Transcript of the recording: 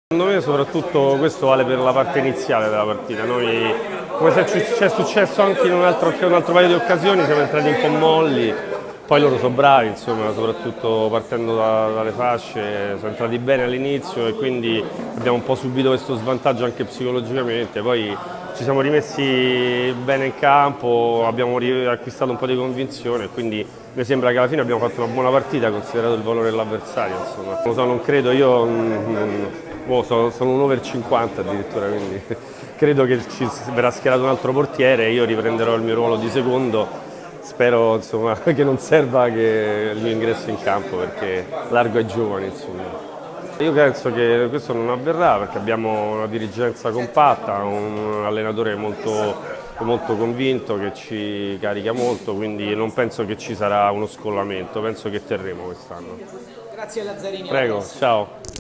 Secondo me soprattutto questo vale per la parte iniziale della partita. Noi, come ci è successo anche in un altro paio di occasioni, siamo entrati un po' molli, poi loro sono bravi, insomma, soprattutto partendo dalle fasce, sono entrati bene all'inizio e quindi abbiamo un po' subito questo svantaggio anche psicologicamente, poi ci siamo rimessi bene in campo, abbiamo riacquistato un po' di convinzione e quindi mi sembra che alla fine abbiamo fatto una buona partita considerato il valore dell'avversario. Non lo so, non credo, sono un over 50 addirittura, quindi credo che ci verrà schierato un altro portiere e io riprenderò il mio ruolo di secondo. Spero insomma, che non serva che il mio ingresso in campo perché largo ai giovani. Insomma. Io penso che questo non avverrà perché abbiamo una dirigenza compatta, un allenatore molto convinto che ci carica molto, quindi non penso che ci sarà uno scollamento, penso che terremo quest'anno. Grazie a Lazzarini. Prego, ciao.